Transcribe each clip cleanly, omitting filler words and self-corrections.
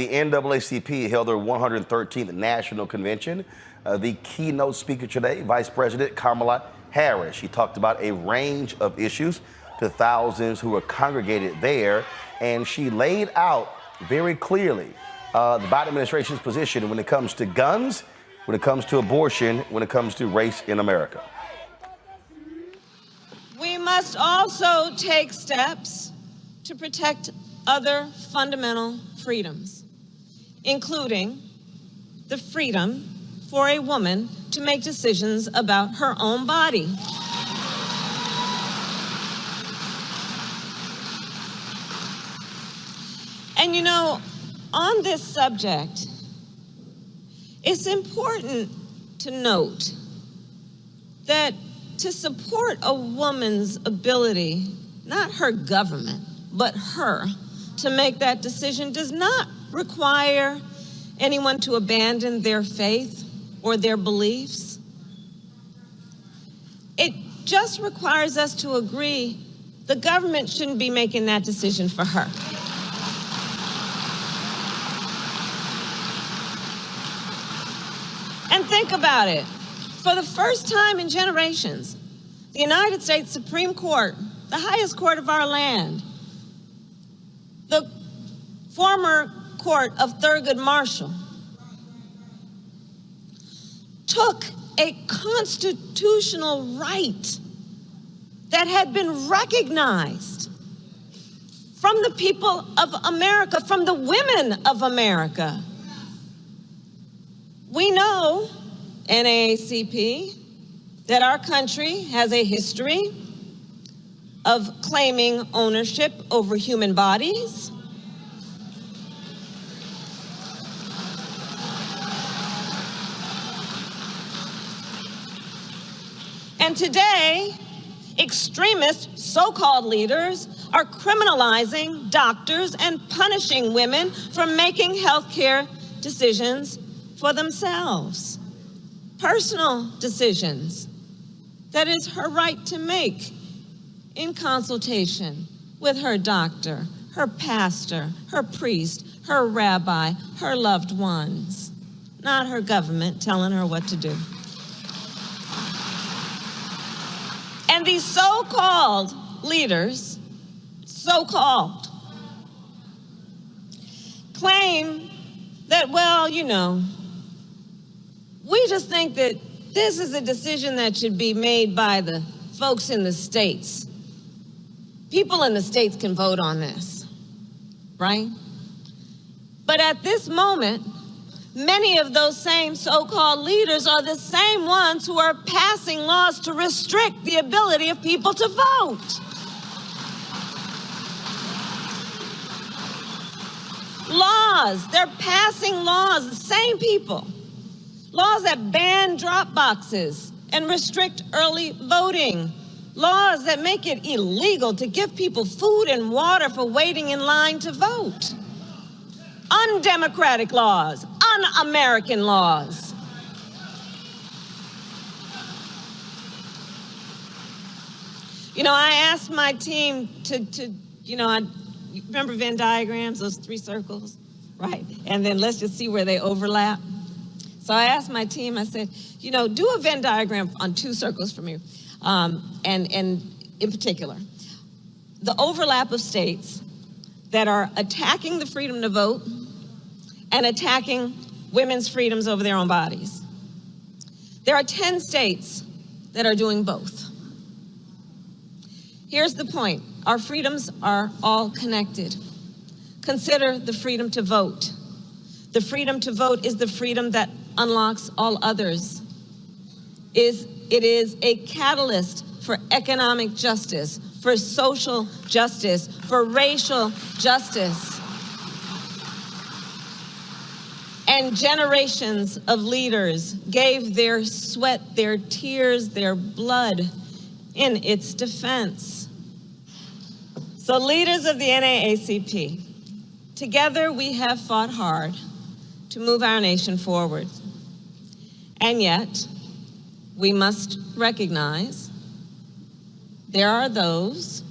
The NAACP held their 113th National Convention. The keynote speaker today, Vice President Kamala Harris. She talked about a range of issues to thousands who were congregated there, and she laid out very clearly the Biden administration's position when it comes to guns, when it comes to abortion, when it comes to race in America. We must also take steps to protect other fundamental freedoms, including the freedom for a woman to make decisions about her own body. And you know, on this subject, it's important to note that to support a woman's ability, not her government, but her, to make that decision does not require anyone to abandon their faith or their beliefs. It just requires us to agree the government shouldn't be making that decision for her. And think about it. For the first time in generations, the United States Supreme Court, the highest court of our land, the former court of Thurgood Marshall, took a constitutional right that had been recognized from the people of America, from the women of America. We know, NAACP, that our country has a history of claiming ownership over human bodies, and today, extremist so-called leaders are criminalizing doctors and punishing women for making healthcare decisions for themselves, personal decisions that is her right to make in consultation with her doctor, her pastor, her priest, her rabbi, her loved ones, not her government telling her what to do. And these so-called leaders, so-called, claim that, well, you know, we just think that this is a decision that should be made by the folks in the states. People in the states can vote on this, right? But at this moment, many of those same so-called leaders are the same ones who are passing laws to restrict the ability of people to vote. Laws, they're passing laws, the same people. Laws that ban drop boxes and restrict early voting. Laws that make it illegal to give people food and water for waiting in line to vote. Undemocratic laws, un-American laws. You know, I asked my team you remember Venn diagrams, those 3 circles, right? And then let's just see where they overlap. So I asked my team, I said, you know, do a Venn diagram on 2 circles for me. And in particular, the overlap of states that are attacking the freedom to vote and attacking women's freedoms over their own bodies. There are 10 states that are doing both. Here's the point. Our freedoms are all connected. Consider the freedom to vote. The freedom to vote is the freedom that unlocks all others. It is a catalyst for economic justice, for social justice, for racial justice. And generations of leaders gave their sweat, their tears, their blood in its defense. So leaders of the NAACP, together we have fought hard to move our nation forward. And yet, we must recognize there are those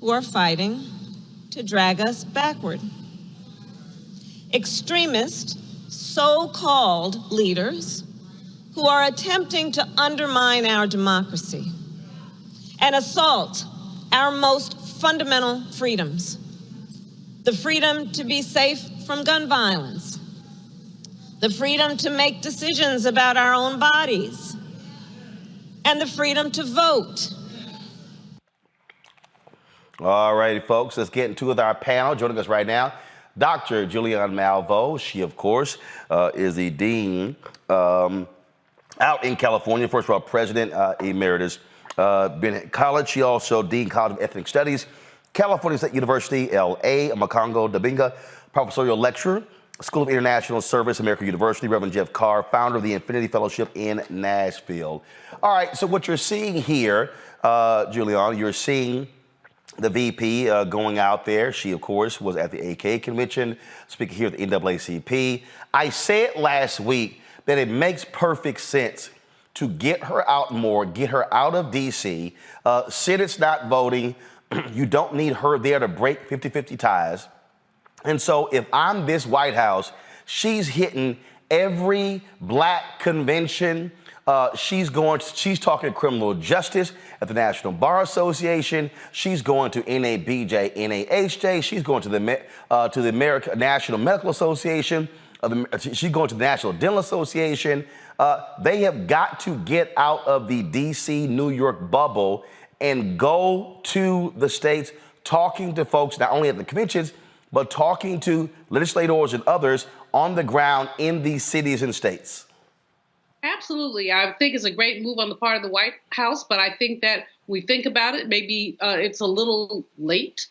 who are fighting to drag us backward. extremist, so-called leaders who are attempting to undermine our democracy and assault our most fundamental freedoms. The freedom to be safe from gun violence, the freedom to make decisions about our own bodies, and the freedom to vote. All righty, folks, let's get into our panel. Joining us right now, Dr. Julianne Malveaux. She, of course, is the dean out in California. First of all, President Emeritus Bennett College. She also Dean College of Ethnic Studies, California State University, L.A., Makongo Dabinga, Professorial Lecturer, School of International Service, American University, Reverend Jeff Carr, founder of the Infinity Fellowship in Nashville. All right, so what you're seeing here, Julianne, you're seeing the VP going out there. She, of course, was at the AK convention, speaking here at the NAACP. I said last week that it makes perfect sense to get her out more, get her out of D.C. Senate's not voting. You don't need her there to break 50-50 ties. And so if I'm this White House, she's hitting every black convention. She's talking criminal justice at the National Bar Association. She's going to NABJ, NAHJ. She's going to the American National Medical Association. She's going to the National Dental Association. They have got to get out of the D.C., New York bubble and go to the states, talking to folks not only at the conventions, but talking to legislators and others on the ground in these cities and states. Absolutely. I think it's a great move on the part of the White House, but I think that we think about it, maybe it's a little late.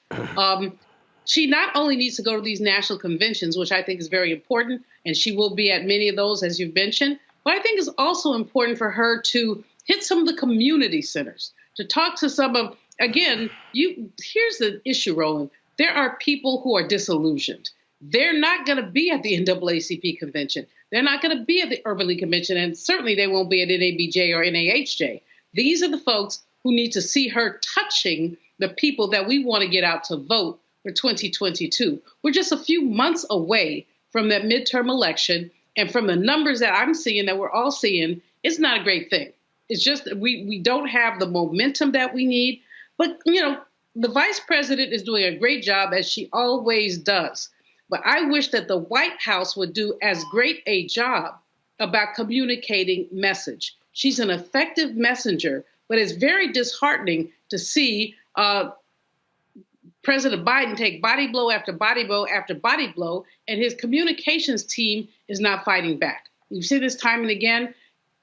She not only needs to go to these national conventions, which I think is very important, and she will be at many of those, as you've mentioned, but I think it's also important for her to hit some of the community centers, to talk to some of, again, here's the issue, Roland. There are people who are disillusioned. They're not going to be at the NAACP convention. They're not going to be at the Urban League convention, and certainly they won't be at NABJ or NAHJ. These are the folks who need to see her touching the people that we want to get out to vote for 2022. We're just a few months away from that midterm election, and from the numbers that I'm seeing, that we're all seeing, it's not a great thing. It's just we don't have the momentum that we need. But, the vice president is doing a great job, as she always does. But I wish that the White House would do as great a job about communicating message. She's an effective messenger, but it's very disheartening to see President Biden take body blow after body blow after body blow, and his communications team is not fighting back. We've seen this time and again.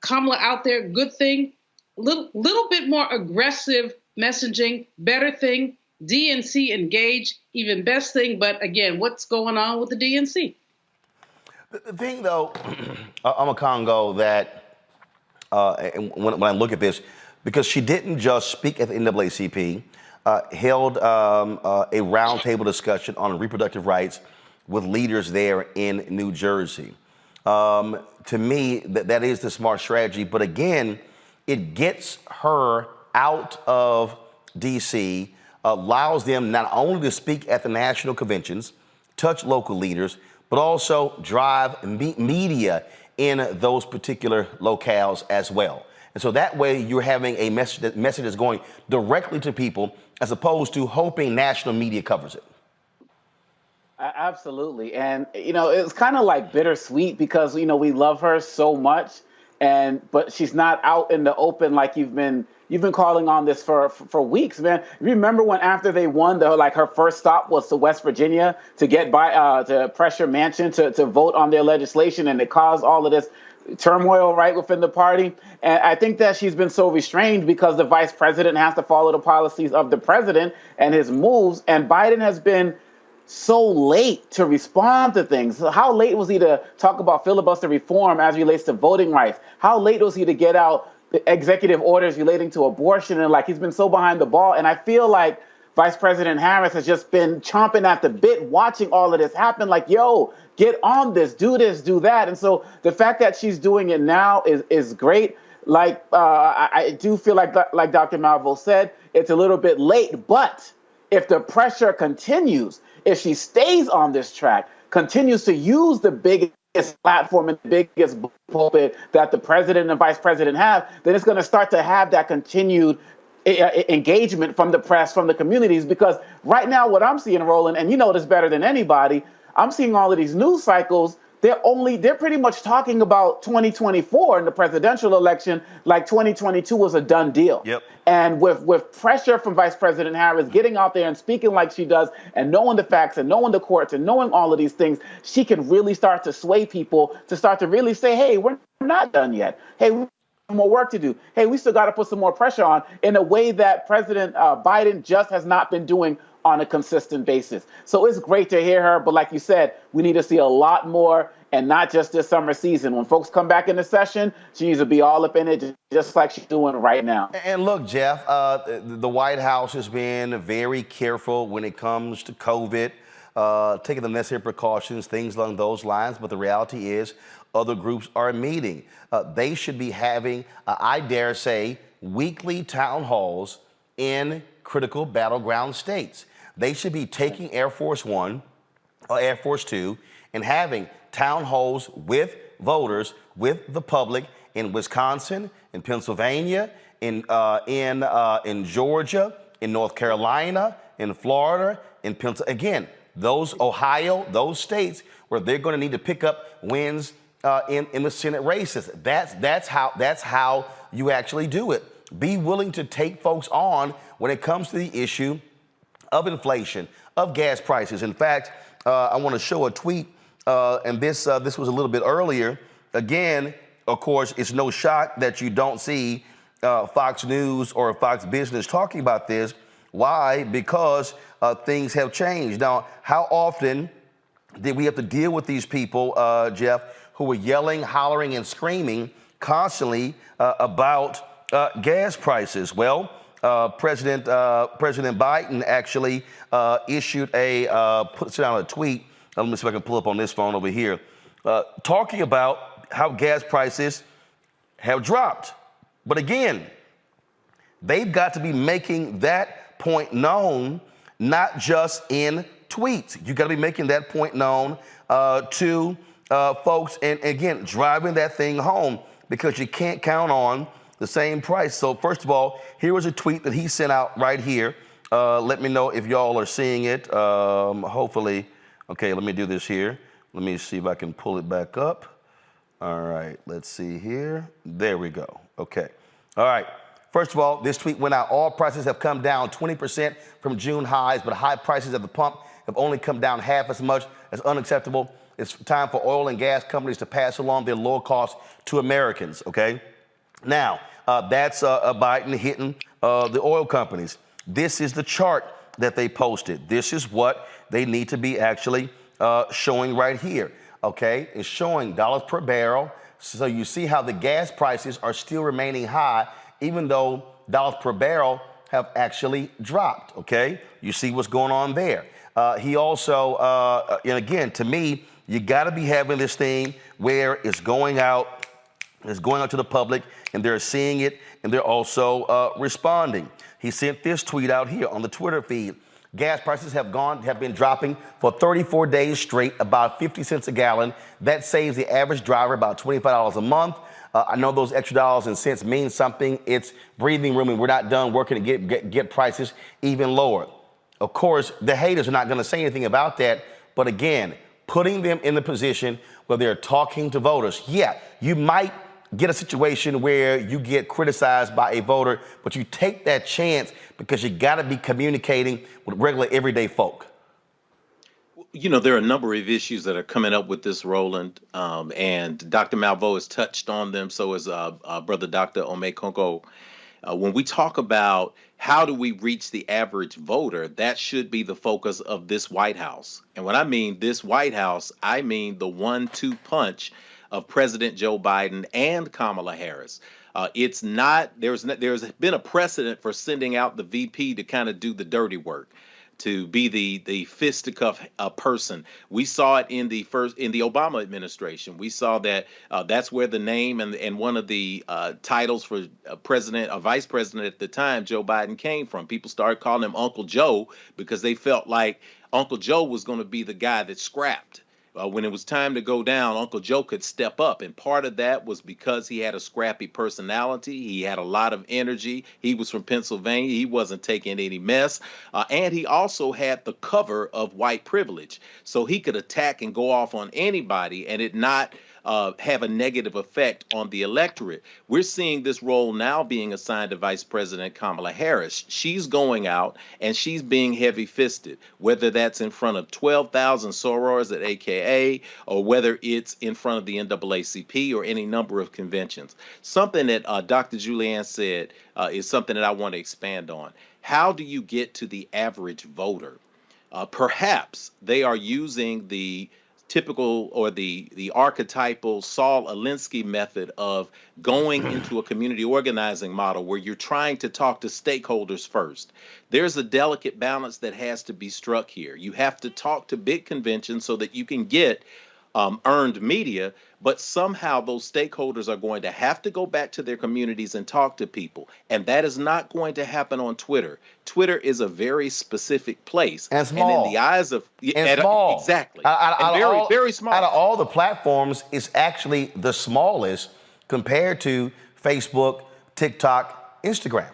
Kamala out there, good thing. Little bit more aggressive messaging, better thing. DNC engage, even best thing. But again, what's going on with the DNC? The thing, though, I'm a Congo that when I look at this, because she didn't just speak at the NAACP, held a roundtable discussion on reproductive rights with leaders there in New Jersey. To me, that is the smart strategy. But again, it gets her out of D.C., allows them not only to speak at the national conventions, touch local leaders, but also drive media in those particular locales as well. And so that way you're having a message that's going directly to people as opposed to hoping national media covers it. Absolutely. And, it's kind of like bittersweet because, we love her so much, but she's not out in the open like you've been calling on this for weeks, man. Remember when after they won, her first stop was to West Virginia to get to pressure Manchin to vote on their legislation, and it caused all of this turmoil right within the party. And I think that she's been so restrained because the vice president has to follow the policies of the president and his moves, and Biden has been so late to respond to things. So how late was he to talk about filibuster reform as relates to voting rights? How late was he to get out the executive orders relating to abortion? And he's been so behind the ball. And I feel like Vice President Harris has just been chomping at the bit, watching all of this happen. Yo, get on this, do that. And so the fact that she's doing it now is great. I do feel like Dr. Malveaux said, it's a little bit late, but if the pressure continues, if she stays on this track, continues to use the biggest platform and the biggest pulpit that the president and vice president have, then it's going to start to have that continued engagement from the press, from the communities. Because right now, what I'm seeing, Roland, and you know this better than anybody, I'm seeing all of these news cycles. They're pretty much talking about 2024 in the presidential election like 2022 was a done deal. Yep. And with pressure from Vice President Harris getting out there and speaking like she does and knowing the facts and knowing the courts and knowing all of these things, she can really start to sway people to start to really say, hey, we're not done yet. Hey, we have more work to do. Hey, we still got to put some more pressure on in a way that President Biden just has not been doing on a consistent basis. So it's great to hear her. But like you said, we need to see a lot more, and not just this summer season. When folks come back into session, she needs to be all up in it, just like she's doing right now. And look, Jeff, the White House has been very careful when it comes to COVID, taking the necessary precautions, things along those lines. But the reality is other groups are meeting. They should be having, I dare say, weekly town halls in critical battleground states. They should be taking Air Force One or Air Force Two and having town halls with voters, with the public in Wisconsin, in Pennsylvania, in Georgia, in North Carolina, in Florida, in Pennsylvania. Again, those Ohio, those states where they're going to need to pick up wins in the Senate races. That's how you actually do it. Be willing to take folks on when it comes to the issue of inflation, of gas prices. In fact, I want to show a tweet, and this was a little bit earlier. Again, of course, it's no shock that you don't see Fox News or Fox Business talking about this. Why? Because things have changed. Now, how often did we have to deal with these people, Jeff, who were yelling, hollering, and screaming constantly about gas prices? Well, President Biden actually issued sent out a tweet. Let me see if I can pull up on this phone over here, talking about how gas prices have dropped. But again, they've got to be making that point known, not just in tweets. You got to be making that point known to folks, and again, driving that thing home, because you can't count on the same price. So first of all, here was a tweet that he sent out right here. Let me know if y'all are seeing it. Hopefully, okay, let me do this here. Let me see if I can pull it back up. All right, let's see here. There we go. Okay. All right. First of all, this tweet went out. All prices have come down 20% from June highs, but high prices at the pump have only come down half as much. As unacceptable. It's time for oil and gas companies to pass along their lower costs to Americans, okay? Now, that's Biden hitting the oil companies. This is the chart that they posted. This is what they need to be actually showing right here, okay? It's showing dollars per barrel. So you see how the gas prices are still remaining high, even though dollars per barrel have actually dropped, okay? You see what's going on there. He also, and again, to me, you got to be having this thing where it's going out to the public, and they're seeing it, and they're also responding. He sent this tweet out here on the Twitter feed. Gas prices have been dropping for 34 days straight, about 50 cents a gallon. That saves the average driver about $25 a month. I know those extra dollars and cents mean something. It's breathing room, and we're not done working to get prices even lower. Of course, the haters are not going to say anything about that. But again, putting them in the position where they're talking to voters. Yeah, you might get a situation where you get criticized by a voter, but you take that chance because you got to be communicating with regular everyday folk. You know, there are a number of issues that are coming up with this, Roland, and Dr. Malveaux has touched on them. So has Brother Dr. Omekongo. When we talk about how do we reach the average voter, that should be the focus of this White House. And when I mean this White House, I mean the 1-2 punch of President Joe Biden and Kamala Harris. It's not, there's been a precedent for sending out the VP to kind of do the dirty work, to be the fisticuff person. We saw it in the Obama administration. We saw that that's where the name and one of the titles for president or vice president at the time, Joe Biden, came from. People started calling him Uncle Joe because they felt like Uncle Joe was going to be the guy that scrapped. When it was time to go down, Uncle Joe could step up. And part of that was because he had a scrappy personality. He had a lot of energy. He was from Pennsylvania. He wasn't taking any mess. And he also had the cover of white privilege. So he could attack and go off on anybody and it not have a negative effect on the electorate. We're seeing this role now being assigned to Vice President Kamala Harris. She's going out and she's being heavy-fisted, whether that's in front of 12,000 sorors at AKA or whether it's in front of the NAACP or any number of conventions. Something that Dr. Julianne said is something that I want to expand on. How do you get to the average voter? Perhaps they are using the typical or the archetypal Saul Alinsky method of going into a community organizing model where you're trying to talk to stakeholders first. There's a delicate balance that has to be struck here. You have to talk to big conventions so that you can get earned media, but somehow those stakeholders are going to have to go back to their communities and talk to people. And that is not going to happen on Twitter. Twitter is a very specific place. And small. And in the eyes of... small. Exactly. And very small. Out of all the platforms, it's actually the smallest compared to Facebook, TikTok, Instagram.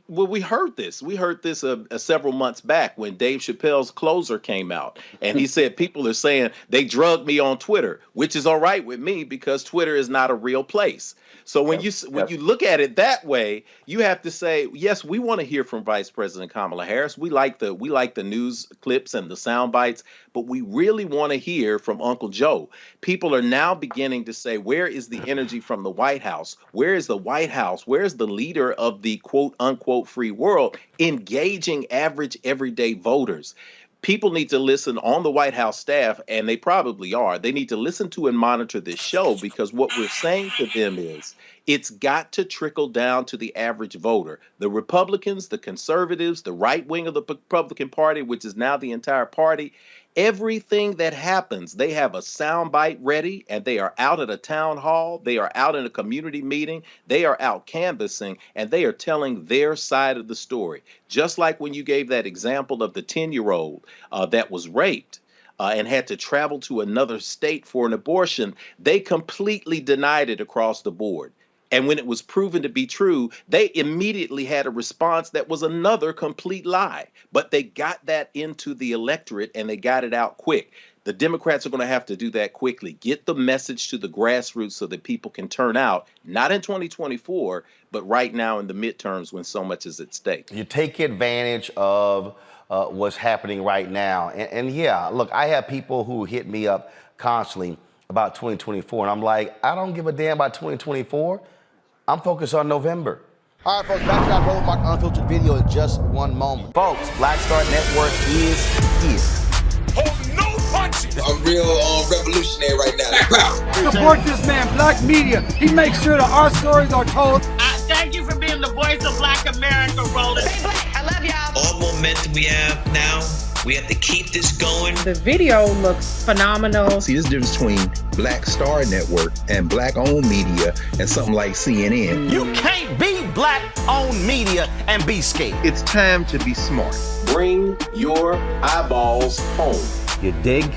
Well, we heard this. We heard this several months back when Dave Chappelle's Closer came out. And he said people are saying they drugged me on Twitter, which is all right with me because Twitter is not a real place. So when you look at it that way, you have to say, yes, we want to hear from Vice President Kamala Harris. We like the news clips and the sound bites, but we really want to hear from Uncle Joe. People are now beginning to say, where is the energy from the White House? Where is the White House? Where is the leader of the quote unquote free world engaging average everyday voters? People need to listen on the White House staff, and they probably are. They need to listen to and monitor this show because what we're saying to them is it's got to trickle down to the average voter. The Republicans, the conservatives, the right wing of the Republican Party, which is now the entire party, everything that happens, they have a soundbite ready and they are out at a town hall. They are out in a community meeting. They are out canvassing and they are telling their side of the story. Just like when you gave that example of the 10-year-old that was raped and had to travel to another state for an abortion, they completely denied it across the board. And when it was proven to be true, they immediately had a response that was another complete lie. But they got that into the electorate and they got it out quick. The Democrats are going to have to do that quickly. Get the message to the grassroots so that people can turn out, not in 2024, but right now in the midterms when so much is at stake. You take advantage of what's happening right now. And yeah, look, I have people who hit me up constantly about 2024. And I'm like, I don't give a damn about 2024. I'm focused on November. All right, folks, back to our Roland Mark Unfiltered video in just one moment. Folks, Black Star Network is here. Hold no punches. I'm real revolutionary right now. Support this man, Black Media. He makes sure that our stories are told. Thank you for being the voice of Black America, Roland. Stay black. I love y'all. All momentum we have now. We have to keep this going. The video looks phenomenal. See, there's a difference between Black Star Network and black-owned media and something like CNN. You can't be black-owned media and be scared. It's time to be smart. Bring your eyeballs home. You dig?